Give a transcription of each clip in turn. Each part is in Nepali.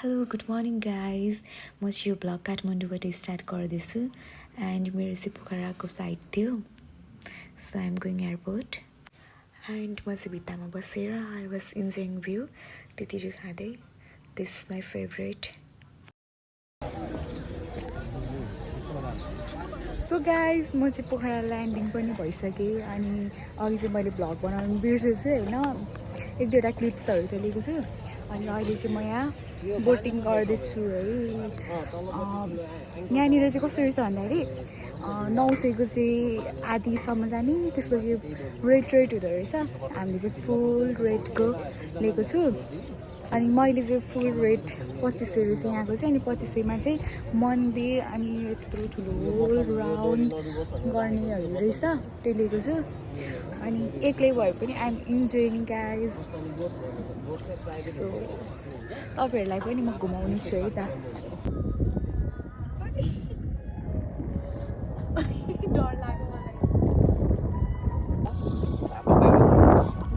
हेलो गुड मर्निङ गाइज म चाहिँ यो ब्लग काठमाडौँबाट स्टार्ट गर्दैछु एन्ड मेरो चाहिँ पोखराको फ्लाइट थियो so I am going airport and म चाहिँ भित्तामा बसेर आई वाज इन्जोइङ भ्यू त्यतिहरू खाँदै this my favourite. So guys म चाहिँ पोखरा ल्यान्डिङ पनि भइसकेँ अनि अघि चाहिँ मैले ब्लग बनाउनु बिर्सेछु होइन, एक दुईवटा क्लिप्सहरू त लिएको छु अनि अहिले चाहिँ म यहाँ बोटिङ गर्दैछु है। यहाँनिर चाहिँ कसरी छ भन्दाखेरि 900को चाहिँ आधीसम्म जाने, त्यसपछि रेट हुँदो रहेछ। हामीले चाहिँ फुल रेटको लिएको छु अनि मैले चाहिँ फुल रेट 2500 रहेछ यहाँको चाहिँ। अनि 2500मा चाहिँ मन्दिर अनि यत्रो ठुलो राउन्ड गर्नेहरू रहेछ त्यो लिएको छु। अनि एक्लै भए पनि I am enjoying guys. So तपाईँहरूलाई पनि म घुमाउने छु है त। डर लाग्यो मलाई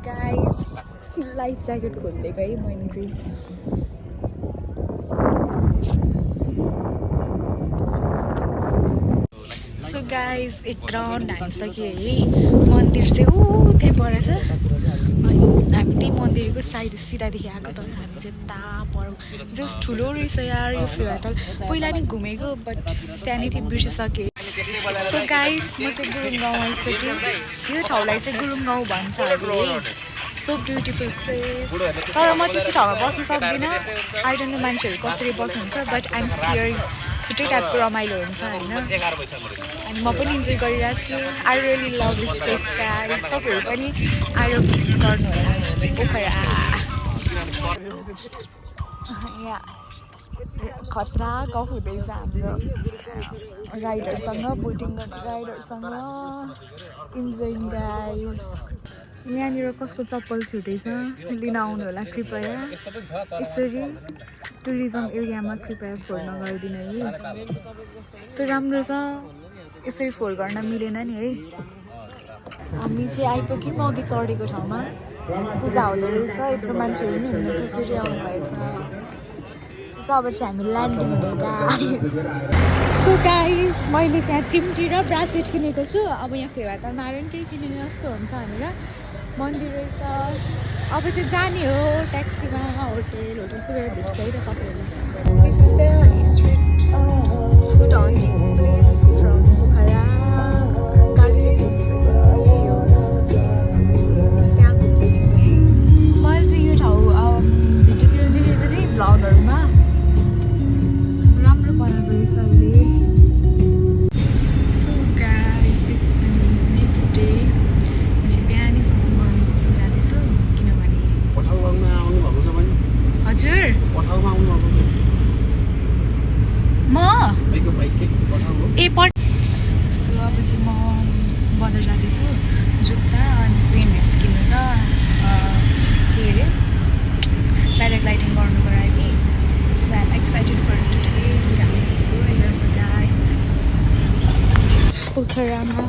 गाइज। लाइफ ज्याकेट खोलिदिएको है मैले चाहिँ। सो गाइज एक राउन्ड हानिसक्यो है। मन्दिर चाहिँ ऊ त्यहाँ परेछ अनि हामी त्यही मन्दिरको साइड सिधादेखि आएको तर हामी चाहिँ ता पर जस्ट ठुलो रहेछ यार यो फेवा त। पहिला नि घुमेको बट सानै थिएँ बिर्सिसकेँ। सो गाइज म चाहिँ गुरुङ गाउँ आइसकेँ। यो ठाउँलाई चाहिँ गुरुङ गाउँ भन्छ अरे। So beautiful place. तर म चाहिँ यस्तो ठाउँमा बस्नु सक्दिनँ। आई डोन्ट नो मान्छेहरू कसरी बस्नुहुन्छ बट आइएम सियर छुट्टै टाइपको रमाइलो हुन्छ होइन। अनि म पनि इन्जोय गरिरहेको छु। I really love this place guys. तपाईँहरू पनि आएर भिजिट गर्नु होला पोखरा। यहाँ खतरा गफ हुँदैछ हाम्रो राइडरसँग, बोटिङ गर्ने राइडरसँग। Enjoying guys. यहाँनिर कसको चप्पल छुटेछ लिन आउनु होला कृपया। यसरी टुरिज्म एरियामा कृपया फोहोर नगरिदिनु है। यस्तो राम्रो छ, यसरी फोहोर गर्न मिलेन नि है। हामी चाहिँ आइपुग्यौँ अघि चढेको ठाउँमा। पूजा हुँदो रहेछ, यत्रो मान्छेहरू पनि हुनुहुन्थ्यो फेरि आउनु भएछ। सो अब चाहिँ हामी ल्यान्डिङ हुने गाइज। सो गाइज मैले त्यहाँ चिम्टी र ब्रासलेट किनेको छु। अब यहाँ फेवा त मार नि केही किनेर जस्तो हुन्छ भनेर। मन्दिर रहेछ। अब चाहिँ जाने हो ट्याक्सीमा होटल पुगेर भेट्छ है त तपाईँहरूलाई। This is the street food hunting place from Pokhara. गाडीले छिमेको थियो त्यहाँ घुम्दैछु है। मैले चाहिँ यो ठाउँ भिडियोतिर देखेको थिएँ भ्लगहरूमा। राम्रो बनाएको रहेछ अहिले। So guys this is the next day. म चाहिँ बिहानै घुम्न जाँदैछु किनभने हजुर म ए पढ। सो अब चाहिँ म बजार जाँदैछु जुत्ता अनि पेन्ट किन्नु छ के अरे प्याराग्लाइडिङ गर्नुको लागि। So I am excited for today guys. पोखरामा